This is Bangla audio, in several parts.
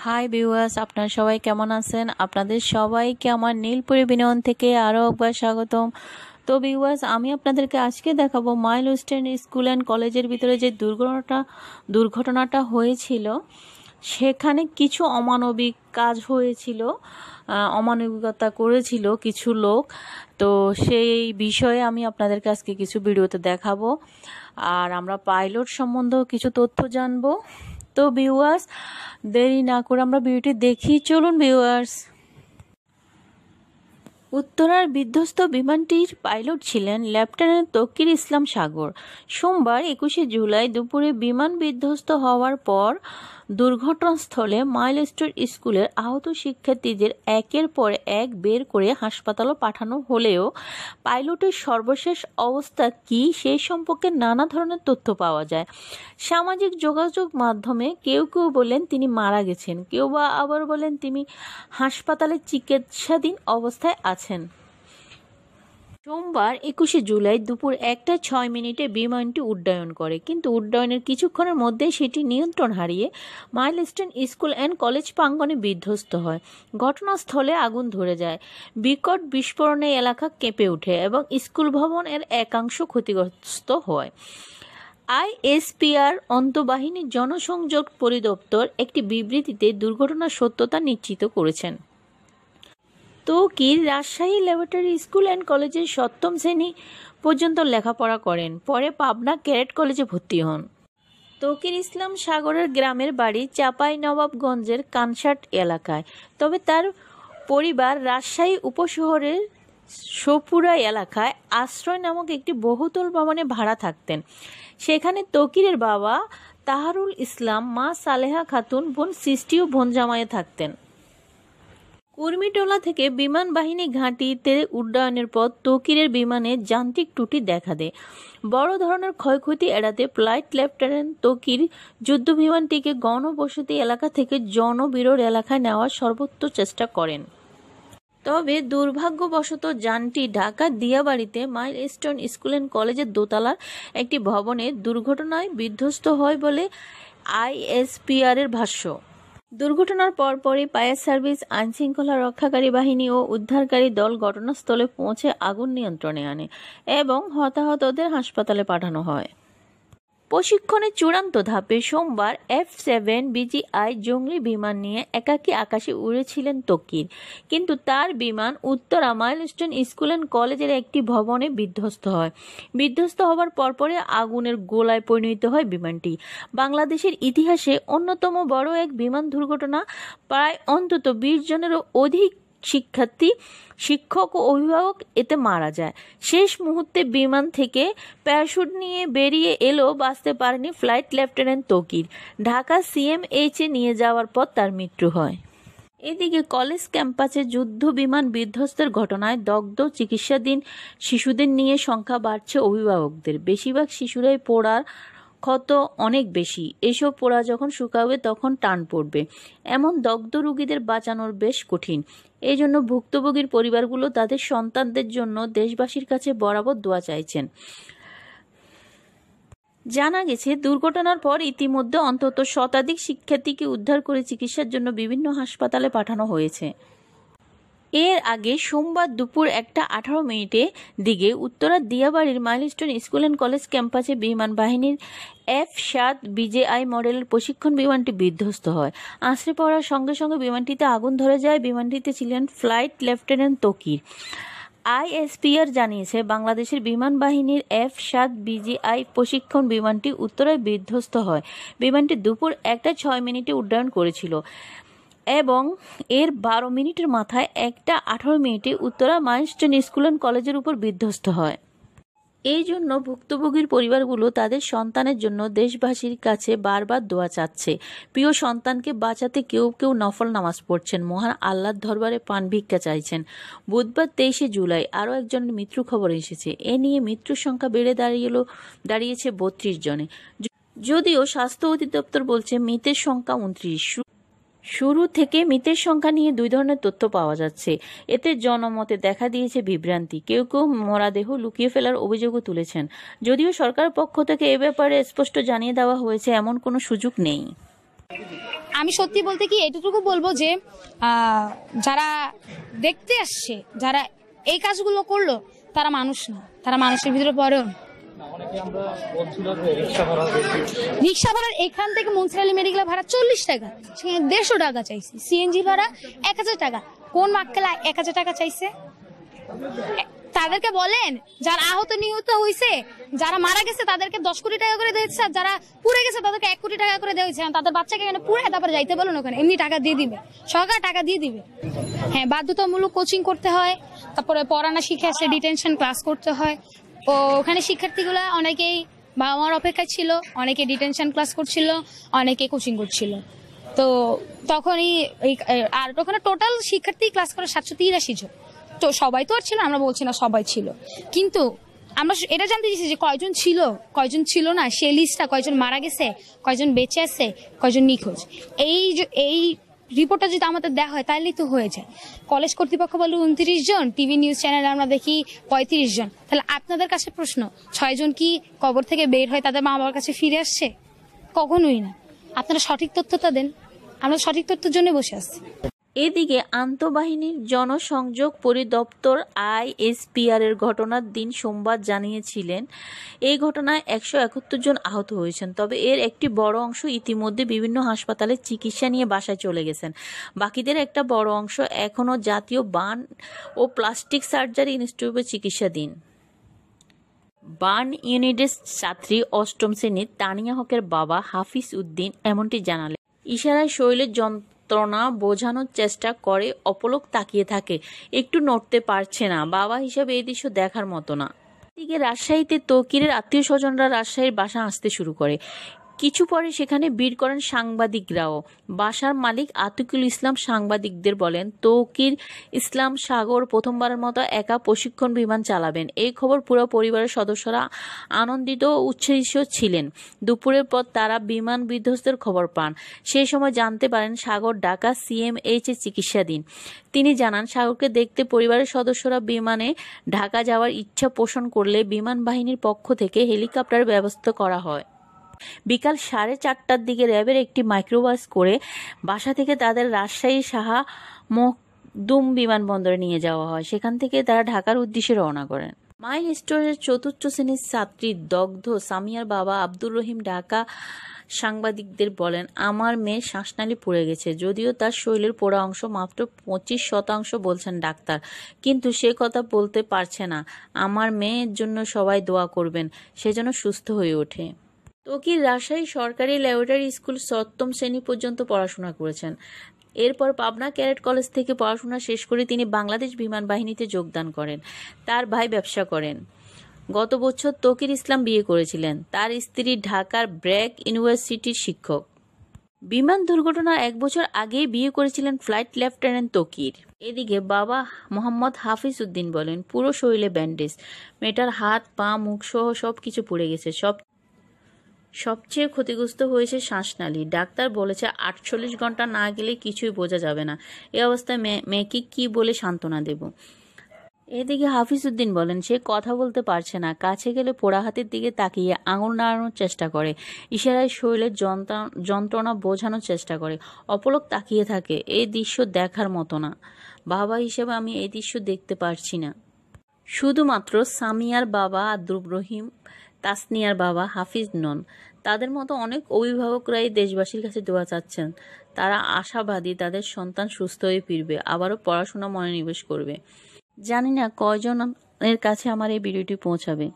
হাই ভিউয়ার্স, আপনারা সবাই কেমন আছেন? আপনাদের সবাইকে আমার নীলপুরি বিনোদন থেকে আরও একবার স্বাগতম। তো ভিউয়ার্স, আমি আপনাদেরকে আজকে দেখাবো মাইলস্টোন স্কুল অ্যান্ড কলেজের ভিতরে যে দুর্ঘটনাটা হয়েছিল, সেখানে কিছু অমানবিক কাজ হয়েছিল, অমানবিকতা করেছিল কিছু লোক। তো সেই বিষয়ে আমি আপনাদেরকে আজকে কিছু ভিডিওতে দেখাবো, আর আমরা পাইলট সম্বন্ধেও কিছু তথ্য জানবো। তো ভিউয়ার্স, দেরি না করে আমরা ভিডিওটি দেখি, চলুন ভিউয়ার্স। উত্তরার বিধ্বস্ত বিমানটির পাইলট ছিলেন লেফটেন্যান্ট তৌকির ইসলাম সাগর। সোমবার 21শে জুলাই দুপুরে বিমান বিধ্বস্ত হওয়ার পর দুর্ঘটনাস্থলে মাইলস্টোন স্কুলের আহত শিক্ষার্থীদের একের পর এক বের করে হাসপাতালে পাঠানো হলেও পাইলটের সর্বশেষ অবস্থা কী সেই সম্পর্কে নানা ধরনের তথ্য পাওয়া যায়। সামাজিক যোগাযোগ মাধ্যমে কেউ কেউ বলেন তিনি মারা গেছেন, কেউ বা আবার বলেন তিনি হাসপাতালে চিকিৎসাধীন অবস্থায় আছেন। সোমবার 21শে জুলাই দুপুর 1:06 বিমানটি উড্ডয়ন করে, কিন্তু উড্ডয়নের কিছুক্ষণের মধ্যেই সেটি নিয়ন্ত্রণ হারিয়ে মাইলস্টোন স্কুল অ্যান্ড কলেজ প্রাঙ্গণে বিধ্বস্ত হয়। ঘটনাস্থলে আগুন ধরে যায়, বিকট বিস্ফোরণে এলাকা কেঁপে ওঠে এবং স্কুল ভবনের একাংশ ক্ষতিগ্রস্ত হয়। আইএসপিআর অন্তঃবাহিনী জনসংযোগ পরিদপ্তর একটি বিবৃতিতে দুর্ঘটনার সত্যতা নিশ্চিত করেছেন। Taukir Rajshahi laboratory school and কলেজের 7ম শ্রেণী পর্যন্ত লেখাপড়া করেন, পরে পাবনা ক্যাডেট কলেজে ভর্তি হন। তৌকির ইসলাম সাগরের গ্রামের বাড়ি চাঁপাইনবাবগঞ্জের কানসাট এলাকায়, তবে তার পরিবার রাজশাহী উপশহরের সপুরা এলাকায় আশ্রয় নামক একটি বহুতল ভবনে ভাড়া থাকতেন। সেখানে তৌকিরের বাবা তাহারুল ইসলাম, মা সালেহা খাতুন, বোন সৃষ্টি ও বোন জামাইয়ে থাকতেন। কুর্মিটোলা থেকে বিমান বাহিনী ঘাঁটিতে উড্ডয়নের পর তৌকিরের বিমানে যান্ত্রিক ত্রুটি দেখা দেয়। বড় ধরনের ক্ষয়ক্ষতি এড়াতে ফ্লাইট লেফটেন্যান্ট তৌকির যুদ্ধবিমানটিকে গণবসতি এলাকা থেকে জনবিরল এলাকায় নেওয়ার সর্বোচ্চ চেষ্টা করেন। তবে দুর্ভাগ্যবশত যানটি ঢাকার দিয়াবাড়িতে মাইলস্টোন স্কুল অ্যান্ড কলেজের দোতলার একটি ভবনে দুর্ঘটনায় বিধ্বস্ত হয় বলে আইএসপিআর-এর ভাষ্য। দুর্ঘটনার পরপরই ফায়ার সার্ভিস, আইনশৃঙ্খলা রক্ষাকারী বাহিনী ও উদ্ধারকারী দল ঘটনাস্থলে পৌঁছে আগুন নিয়ন্ত্রণে আনে এবং হতাহতদের হাসপাতালে পাঠানো হয়। প্রশিক্ষণের চূড়ান্ত ধাপে সোমবার F-7 বিজিআই জঙ্গি বিমান নিয়ে একাকী আকাশে উড়েছিলেন তৌকির, কিন্তু তার বিমান উত্তরা মাইলস্টোন স্কুল অ্যান্ড কলেজের একটি ভবনে বিধ্বস্ত হয়। বিধ্বস্ত হবার পরপরই আগুনের গোলায় পরিণত হয় বিমানটি। বাংলাদেশের ইতিহাসে অন্যতম বড় এক বিমান দুর্ঘটনা। প্রায় অন্তত 20 জনেরও অধিক শিক্ষার্থী, শিক্ষক ও অভিভাবক এতে মারা যায়। শেষ মুহূর্তে বিমান থেকে প্যারাশুট নিয়ে বেরিয়ে এলেও বাঁচতে পারেনি ফ্লাইট লেফটেন্যান্ট তৌকির। ঢাকা সিএমএইচে নিয়ে যাওয়ার পর তার মৃত্যু হয়। এদিকে কলেজ ক্যাম্পাসে যুদ্ধ বিমান বিধ্বস্তের ঘটনায় দগ্ধ চিকিৎসাধীন শিশুদের নিয়ে সংখ্যা বাড়ছে অভিভাবকদের। বেশিরভাগ শিশুরাই পোড়ার ক্ষত অনেক বেশি। এসব পোড়া যখন শুকাবে তখন টান পড়বে। এমন দগ্ধ রোগীদের বাঁচানোর বেশ কঠিন। এই জন্য ভুক্তভোগীর পরিবারগুলো তাদের সন্তানদের জন্য দেশবাসীর কাছে বরাবর দোয়া চাইছেন। জানা গেছে, দুর্ঘটনার পর ইতিমধ্যে অন্তত শতাধিক শিক্ষার্থীকে উদ্ধার করে চিকিৎসার জন্য বিভিন্ন হাসপাতালে পাঠানো হয়েছে। এর আগে সোমবার দুপুর 1:18 দিকে উত্তরার দিয়াবাড়ির মাইলস্টোন স্কুল অ্যান্ড কলেজ ক্যাম্পাসে বিমান বাহিনীর F-7 বিজিআই মডেলের প্রশিক্ষণ বিমানটি বিধ্বস্ত হয়। আছড়ে পড়ার সঙ্গে সঙ্গে বিমানটিতে আগুন ধরে যায়। বিমানটিতে ছিলেন ফ্লাইট লেফটেন্যান্ট তৌকির। আইএসপিআর জানিয়েছে, বাংলাদেশের বিমান বাহিনীর F-7 বিজিআই প্রশিক্ষণ বিমানটি উত্তরায় বিধ্বস্ত হয়। বিমানটি দুপুর 1:06 উড্ডয়ন করেছিল এবং এর 12 মিনিটের মাথায় 1:18 উত্তরা মাইলস্টোন স্কুল অ্যান্ড কলেজের উপর বিধ্বস্ত হয়। এই জন্য ভুক্তভোগীর পরিবারগুলো তাদের সন্তানের জন্য দেশবাসীর কাছে বারবার দোয়া চাচ্ছে। প্রিয় সন্তানকে বাঁচাতে কেউ কেউ নফল নামাজ পড়ছেন, মহান আল্লাহর দরবারে পান ভিক্ষা চাইছেন। বুধবার 23শে জুলাই আরও একজনের মৃত্যুর খবর এসেছে। এ নিয়ে মৃত্যুর সংখ্যা বেড়ে দাঁড়িয়েছে 32 জনে। যদিও স্বাস্থ্য অধিদপ্তর বলছে মৃতের সংখ্যা 29। শুরু থেকে মৃতের সংখ্যা নিয়ে 2 ধরনের তথ্য পাওয়া যাচ্ছে। এতে জনমতে দেখা দিয়েছে বিভ্রান্তি। কেউ কেউ মরদেহ লুকিয়ে ফেলার অভিযোগও তুলেছেন। যদিও সরকারের পক্ষ থেকে এ ব্যাপারে স্পষ্ট জানিয়ে দেওয়া হয়েছে এমন কোনো সুযোগ নেই। আমি সত্যি বলতে কি এটুকু বলবো যে যারা দেখতে আসছে, যারা এই কাজগুলো করলো, তারা মানুষ না, তারা মানুষের ভিতরে পড়েও। রিক্সা ভাড়া এখান থেকে মনসুর আলী মেডিকেল ভাড়া 40 টাকা, সেখানে 150 টাকা চাইছে। সিএনজি ভাড়া 1000 টাকা। কোন মাক্কেলা 1000 টাকা চাইছে? তাদেরকে বলেন যারা আহত নিহত হয়েছে, যারা মারা গেছে তাদেরকে 10 কোটি টাকা করে দিয়েছে, আর যারা পুড়ে গেছে তাদেরকে 1 কোটি টাকা করে দেওয়া হয়েছে। তাদের বাচ্চাকে এখানে পুড়ে তারপরে যাইতে বলুন, ওখানে এমনি টাকা দিয়ে দিবে, সরকার টাকা দিয়ে দিবে। হ্যাঁ, বাধ্যতামূলক কোচিং করতে হয়, তারপরে পড়ানো শিখে আসলে ডিটেনশন ক্লাস করতে হয়। ও ওখানে শিক্ষার্থীগুলা অনেকেই বাবা মার অপেক্ষায় ছিল, অনেকে ডিটেনশন ক্লাস করছিল, অনেকে কোচিং করছিল। তো তখনই আর ওখানে টোটাল শিক্ষার্থী ক্লাস করে 783 জন। তো সবাই তো আর ছিল, আমরা বলছি না সবাই ছিল, কিন্তু আমরা এটা জানতে চাইছি যে কয়জন ছিল, কয়জন ছিল না, সেই লিস্টটা কয়জন মারা গেছে, কয়জন বেঁচে আছে, কয়জন নিখোঁজ, এই রিপোর্টটা যদি আমাদের দেওয়া হয় তাহলেই তো হয়ে যায়। কলেজ কর্তৃপক্ষ বলে 29 জন, টিভি নিউজ চ্যানেলে আমরা দেখি 35 জন। তাহলে আপনাদের কাছে প্রশ্ন, 6 জন কি কবর থেকে বের হয় তাদের মা বাবার কাছে ফিরে আসছে? কখনোই না। আপনারা সঠিক তথ্যটা দেন, আমরা সঠিক তথ্যের জন্য বসে আছি। এদিকে আন্তঃবাহিনীর জনসংযোগ পরিদপ্তর আইএসপিআর এর ঘটনার দিন সোমবার জানিয়েছিলেন এই ঘটনায় 171 জন আহত হয়েছেন। তবে এর একটি বড় অংশ ইতিমধ্যে বিভিন্ন হাসপাতালে চিকিৎসা নিয়ে বাসায় চলে গেছেন। বাকিদের একটা বড় অংশ এখনও জাতীয় বার্ন ও প্লাস্টিক সার্জারি ইনস্টিটিউটে চিকিৎসাধীন। বার্ন ইউনিটের ছাত্রী 8ম শ্রেণীর তানিয়া হকের বাবা হাফিজ উদ্দিন এমনটি জানালেন। ইশারায় শরীরের যন্ত্রণা বোঝানোর চেষ্টা করে, অপলক তাকিয়ে থাকে, একটু নড়তে পারছে না। বাবা হিসাবে এই দৃশ্য দেখার মতো না। এদিকে রাজশাহীতে তৌকিরের আত্মীয় স্বজনরা রাজশাহীর বাসা আসতে শুরু করে। কিছু পরে সেখানে ভিড় করেন সাংবাদিকরাও। বাসার মালিক আতিকুল ইসলাম সাংবাদিকদের বলেন, তৌকির ইসলাম সাগর প্রথমবারের মতো একা প্রশিক্ষণ বিমান চালাবেন। এই খবর পুরো পরিবারের সদস্যরা আনন্দিত ও উচ্ছ্বসিত ছিলেন। দুপুরের পর তারা বিমান বিধ্বস্তের খবর পান। সেই সময় জানতে পারেন সাগর ঢাকা সিএমএইচ এ চিকিৎসাধীন। তিনি জানান, সাগরকে দেখতে পরিবারের সদস্যরা বিমানে ঢাকা যাওয়ার ইচ্ছা পোষণ করলে বিমান বাহিনীর পক্ষ থেকে হেলিকপ্টার ব্যবস্থা করা হয়। বিকাল 4:30টার দিকে র্যাবের একটি মাইক্রোবাস করে বাসা থেকে তাদের রাজশাহী শাহ মখদুম বিমানবন্দরে নিয়ে যাওয়া হয়। সেখান থেকে তারা ঢাকার উদ্দেশ্যে রওনা করেন। মাইল স্টোরের 4র্থ শ্রেণীর ছাত্রী দগ্ধ সামিয়ার বাবা আব্দুর রহিম ঢাকা সাংবাদিকদের বলেন, আমার মেয়ে শ্বাসনালী পুড়ে গেছে। যদিও তার শরীরের পোড়া অংশ মাত্র 25% বলছেন ডাক্তার, কিন্তু সে কথা বলতে পারছে না। আমার মেয়ের জন্য সবাই দোয়া করবেন, সে যেন সুস্থ হয়ে ওঠে। তৌকির রাজশাহী সরকারি ল্যাবরেটরি স্কুল 7ম শ্রেণী পর্যন্ত পড়াশোনা করেছেন। এরপর পাবনা ক্যাডেট কলেজ থেকে পড়াশোনা শেষ করে তিনি বাংলাদেশ বিমান বাহিনীতে যোগদান করেন। তার ভাই ব্যবসা করেন। গত বছর তৌকির ইসলাম বিয়ে করেছিলেন। তার স্ত্রী ঢাকার ব্র্যাক ইউনিভার্সিটির শিক্ষক। বিমান দুর্ঘটনার 1 বছর আগেই বিয়ে করেছিলেন ফ্লাইট লেফটেন্যান্ট তৌকির। এদিকে বাবা মোহাম্মদ হাফিজ উদ্দিন বলেন, পুরো শরীরে ব্যান্ডেজ, মেয়েটার হাত পা মুখ সহ সবকিছু পুড়ে গেছে। সবচেয়ে ক্ষতিগ্রস্ত হয়েছে শ্বাসনালী। ডাক্তার বলেছে 48 ঘন্টা না গেলে কিছুই বোঝা যাবে না। এই অবস্থায় মেয়েকে কি বলে সান্ত্বনা দেব? এদিকে হাফিজ উদ্দিন বলেন, সে কথা বলতে পারছে না। কাছে গেলে পোড়া হাতের দিকে তাকিয়ে আঙুল নাড়ানোর চেষ্টা করে, ইশারায় শরীরের যন্ত্রণা বোঝানোর চেষ্টা করে, অপলক তাকিয়ে থাকে। এই দৃশ্য দেখার মতো না। বাবা হিসেবে আমি এই দৃশ্য দেখতে পারছি না। শুধুমাত্র সামিয়ার বাবা আব্দুর রহিম, তাসনিয়ার বাবা হাফিজ নন, তাদের মতো অনেক অভিভাবকরাই দেশবাসীর কাছে দোয়া চাচ্ছেন। তারা আশাবাদী তাদের সন্তান সুস্থ হয়ে ফিরবে, আবারও পড়াশোনা মনোনিবেশ করবে। জানি না কয়জনের কাছে আমার এই ভিডিওটি পৌঁছাবে।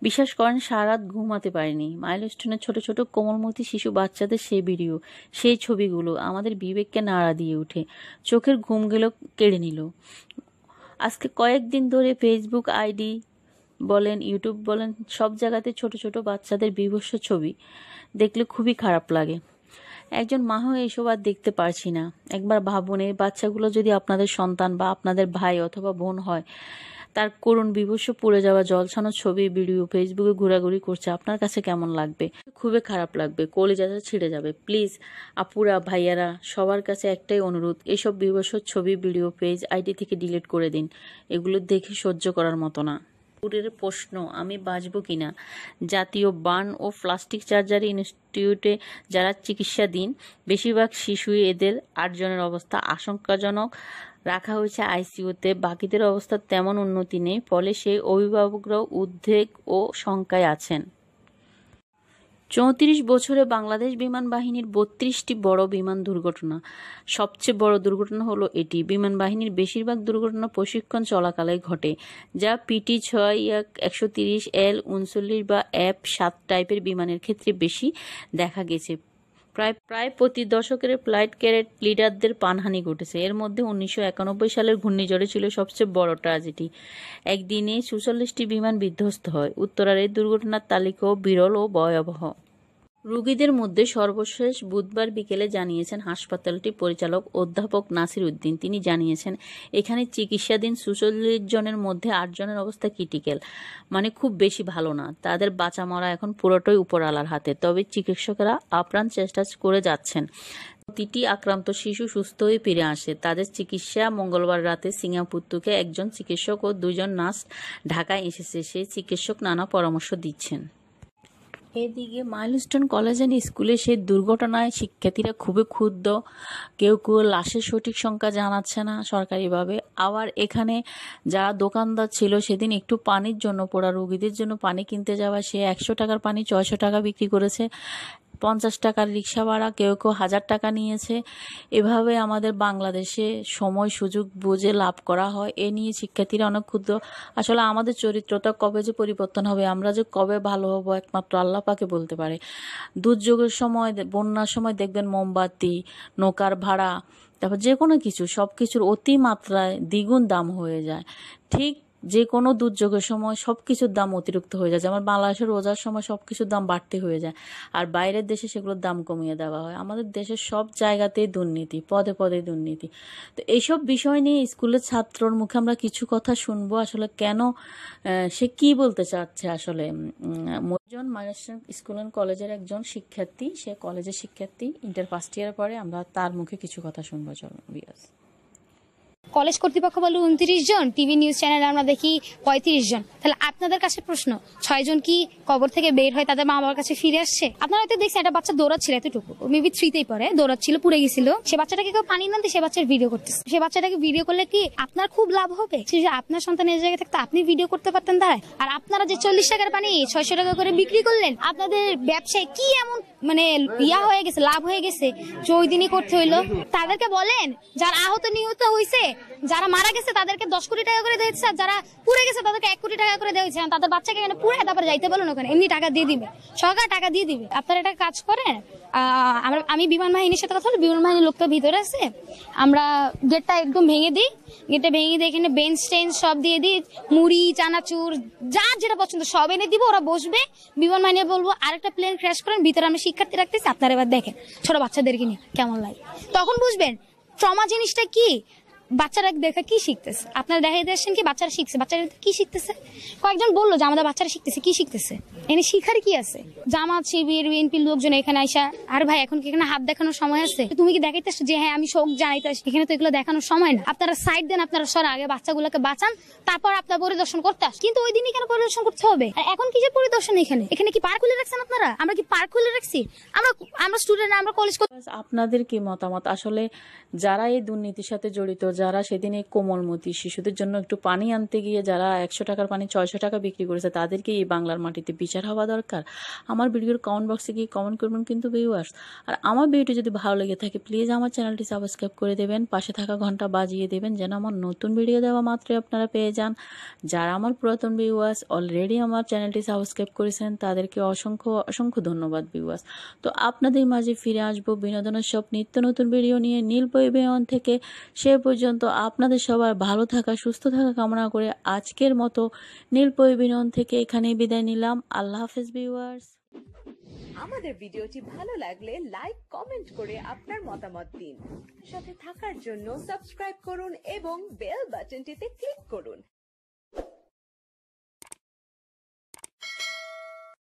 বিশ্বাস করেন, সারা রাত ঘুমাতে পারিনি। মাইলস্টোনের ছোট ছোট কোমলমতি শিশু বাচ্চাদের সেই ভিডিও, সেই ছবিগুলো আমাদের বিবেককে নাড়া দিয়ে উঠে, চোখের ঘুমগুলো কেড়ে নিল। আজকে কয়েকদিন ধরে ফেসবুক আইডি বলেন, ইউটিউব বলেন, সব জায়গাতে ছোট ছোট বাচ্চাদের বিভৎস ছবি দেখলে খুবই খারাপ লাগে। একজন মা হয়ে এসব আর দেখতে পারছি না। একবার ভাবুন, এই বাচ্চাগুলো যদি আপনাদের সন্তান বা আপনাদের ভাই অথবা বোন হয়, তার করুণ বিভৎস পুড়ে যাওয়া জলছানো ছবি ভিডিও ফেসবুকে ঘোরাঘুরি করছে, আপনার কাছে কেমন লাগবে? খুবই খারাপ লাগবে, কলিজাটা ছিঁড়ে যাবে। প্লিজ আপুরা, ভাইয়ারা, সবার কাছে একটাই অনুরোধ, এইসব বিভৎস ছবি ভিডিও পেজ আইডি থেকে ডিলিট করে দিন। এগুলো দেখে সহ্য করার মতো না। পুরের প্রশ্ন, আমি বাঁচব কিনা। জাতীয় বার্ন ও প্লাস্টিক সার্জারি ইনস্টিটিউটে যারা চিকিৎসাধীন বেশিরভাগ শিশুই, এদের 8 জনের অবস্থা আশঙ্কাজনক রাখা হয়েছে আইসিইউতে। বাকিদের অবস্থা তেমন উন্নতি নেই, ফলে সেই অভিভাবকরাও উদ্বেগ ও শঙ্কায় আছেন। 34 বছরে বাংলাদেশ বিমান বাহিনীর 32টি বড় বিমান দুর্ঘটনা। সবচেয়ে বড় দুর্ঘটনা হলো এটি। বিমান বাহিনীর বেশিরভাগ দুর্ঘটনা প্রশিক্ষণ চলাকালে ঘটে, যা PT-6-130L 39 বা F-7 টাইপের বিমানের ক্ষেত্রে বেশি দেখা গেছে। প্রায় প্রতি দশকের ফ্লাইট ক্যাডেট লিডারদের প্রাণহানি ঘটেছে। এর মধ্যে 1991 সালের ঘূর্ণিঝড়ে ছিল সবচেয়ে বড় ট্র্যাজেডি। একদিনে 44টি বিমান বিধ্বস্ত হয়। উত্তরার এই দুর্ঘটনার তালিকাও বিরল ও ভয়াবহ। রোগীদের মধ্যে সর্বশেষ বুধবার বিকেলে জানিয়েছেন হাসপাতালটির পরিচালক অধ্যাপক নাসির উদ্দিন। তিনি জানিয়েছেন, এখানে চিকিৎসাধীন 44 জনের মধ্যে 8 জনের অবস্থা ক্রিটিক্যাল, মানে খুব বেশি ভালো না। তাদের বাঁচা মরা এখন পুরোটাই উপরওয়ালার হাতে, তবে চিকিৎসকেরা আপ্রাণ চেষ্টা করে যাচ্ছেন। প্রতিটি আক্রান্ত শিশু সুস্থ হয়ে ফিরে আসে। তাদের চিকিৎসা মঙ্গলবার রাতে সিঙ্গাপুর থেকে একজন চিকিৎসক ও 2 জন নার্স ঢাকায় এসেছে। সেই চিকিৎসক নানা পরামর্শ দিচ্ছেন। এদিকে মাইলস্টোন কলেজ অ্যান্ড স্কুলে সেই দুর্ঘটনায় শিক্ষার্থীরা খুবই ক্ষুব্ধ। কেউ কেউ লাশের সঠিক সংখ্যা জানাচ্ছে না সরকারিভাবে। আবার এখানে যারা দোকানদার ছিল সেদিন একটু পানির জন্য পড়া রোগীদের জন্য পানি কিনতে যাওয়া, সে 100 টাকার পানি 600 টাকা বিক্রি করেছে। 50 টাকার রিক্সা ভাড়া, কেউ কেউ 1000 টাকা নিয়েছে। এভাবে আমাদের বাংলাদেশে সময় সুযোগ বুঝে লাভ করা হয়। এ নিয়ে শিক্ষার্থীরা অনেক ক্ষুব্ধ। আসলে আমাদের চরিত্রটা কবে যে পরিবর্তন হবে, আমরা যে কবে ভালো হব, একমাত্র আল্লাহ পাকে বলতে পারে। দুর্যোগের সময়, বন্যার সময় দেখবেন মোমবাতি, নৌকার ভাড়া, তারপর যে কোনো কিছু, সব কিছুর অতিমাত্রায় দ্বিগুণ দাম হয়ে যায়। ঠিক যে কোনো দুর্যোগের সময় সব কিছুর দাম অতিরিক্ত হয়ে যায়। যেমন বাংলাদেশের রোজার সময় সব কিছুর দাম বাড়তি হয়ে যায়, আর বাইরের দেশে সেগুলোর দাম কমিয়ে দেওয়া হয়। আমাদের দেশের সব জায়গাতেই দুর্নীতি, পদে পদে দুর্নীতি। তো এইসব বিষয় নিয়ে স্কুলের ছাত্রর মুখে আমরা কিছু কথা শুনবো। আসলে কেন, সে কি বলতে চাচ্ছে। আসলে মজন মাইলস্টোন স্কুল অ্যান্ড কলেজের একজন শিক্ষার্থী, সে কলেজের শিক্ষার্থী, ইন্টার ফার্স্ট ইয়ার পরে। আমরা তার মুখে কিছু কথা শুনবো। চলো বিয়াস। কলেজ কর্তৃপক্ষ বলে 29 জন, টিভি নিউজ চ্যানেলে আমরা দেখি 35 জন। তাহলে আপনাদের কাছে প্রশ্ন, 6 জন কি কবর থেকে বের হয় তাদের মা বাবার কাছে ফিরে আসছে? আপনারা হয়তো দেখছেন একটা বাচ্চা দৌড়াচ্ছিল, এতটুকু মেবি 3তেই পড়ে, দৌড়াচ্ছিল, পুড়ে গেছিল। সে বাচ্চাটাকে কেউ পানি না দিয়ে সে বাচ্চার ভিডিও করতেছে। সে বাচ্চাটাকে ভিডিও করলে কি আপনার খুব লাভ হবে? সে যে আপনার সন্তানের জায়গায় থাকতে আপনি ভিডিও করতে পারতেন দাঁড়ায়। আর আপনারা যে 40 টাকার পানি 600 টাকা করে বিক্রি করলেন, আপনাদের ব্যবসায় কি এমন মানে ইয়া হয়ে গেছে, লাভ হয়ে গেছে যে ওই দিনই করতে হইলো? তাদেরকে বলেন যারা আহত নিহত হয়েছে, যারা মারা গেছে তাদেরকে 10 কোটি টাকা করে দিয়েছে, আর যারা পুড়ে গেছে তাদেরকে 1 কোটি টাকা করে দিয়েছে। তাদের বাচ্চাকে এখানে পুড়ে তারপরে যাইতে বলুন, ওখানে এমনি টাকা দিয়ে দিবে, সরকার টাকা দিয়ে দিবে। আপনারা একটা কাজ করেন, আমি বিমান বাহিনীর সাথে কথা বলি, বিমান বাহিনীর লোকটা ভিতরে আছে, আমরা গেটটা একদম ভেঙে দিই, গেটটা ভেঙে দিয়ে এখানে বেঞ্চ টেঞ্চ সব দিয়ে দিই, মুড়ি চানাচুর যার যেটা পছন্দ সব এনে দিব, ওরা বসবে। বিমান বাহিনী বলবো আরেকটা প্লেন ক্র্যাশ করেন, ভিতরে আমরা শিক্ষার্থী রাখতেছি, আপনারা এবার দেখেন ছোট বাচ্চাদেরকে নিয়ে কেমন লাগে। তখন বুঝবেন ট্রমা জিনিসটা কি, বাচ্চারা দেখে কি শিখতেছে। আপনারা দেখাইতে আসছেন কি বাচ্চারা শিখছে, বাচ্চারা কি শিখতেছে? কয়েকজন বললো যে আমাদের বাচ্চারা শিখতেছে, কি শিখতেছে? এনে শিখার কি আছে? জামাত শিবির বিএনপির লোকজন এখানে আইসা, আর ভাই এখন কি এখানে হাত দেখানোর সময় আছে? তুমি কি দেখাইতেছো যে হ্যাঁ আমি শোক জানাইতে আসি? এখানে তো এগুলো দেখানোর সময় না। আপনারা সাইড দেন, আপনারা সরা, আগে বাচ্চাগুলোকে বাঁচান, তারপর আপনার পরিদর্শন করতে আস। কিন্তু ওই দিনই কেন পরিদর্শন করতে হবে? আর এখন কি যে পরিদর্শন, এখানে কি পার্ক খুলে রাখছেন আপনারা? আমরা কি পার্ক খুলে রাখছি? আমরা স্টুডেন্ট, আমরা কলেজ। আপনাদের কি মতামত? আসলে যারা এই দুর্নীতির সাথে জড়িত, যারা সেদিন এই কোমলমতি শিশুদের জন্য একটু পানি আনতে গিয়ে যারা 100 টাকার পানি 600 টাকা বিক্রি করেছে, তাদেরকে এই বাংলার মাটিতে বিচার হওয়া দরকার। আমার ভিডিওর কমেন্ট বক্সে গিয়ে কমেন্ট করবেন কিন্তু ভিউয়ার্স। আর আমার ভিডিওটি যদি ভালো লেগে থাকে প্লিজ আমার চ্যানেলটি সাবস্ক্রাইব করে দেবেন, পাশে থাকা ঘন্টা বাজিয়ে দেবেন যেন আমার নতুন ভিডিও দেওয়া মাত্রই আপনারা পেয়ে যান। যারা আমার পুরাতন ভিউয়ার্স অলরেডি আমার চ্যানেলটি সাবস্ক্রাইব করেছেন তাদেরকে অসংখ্য অসংখ্য ধন্যবাদ ভিউয়ার্স। তো আপনাদের মাঝে ফিরে আসবো বিনোদনের সব নিত্য নতুন ভিডিও নিয়ে নীলপরি বিমান থেকে। সে পর্যন্ত আপনাদের সবার ভালো থাকা, সুস্থ থাকা কামনা করে আজকের মতো নীলপরি বিনোদন থেকে এখানেই বিদায় নিলাম। আল্লাহ হাফেজ ভিউয়ার্স। আমাদের ভিডিওটি ভালো লাগলে লাইক কমেন্ট করে আপনার মতামত দিন। সাথে থাকার জন্য সাবস্ক্রাইব করুন এবং বেল বাটনটিতে ক্লিক করুন।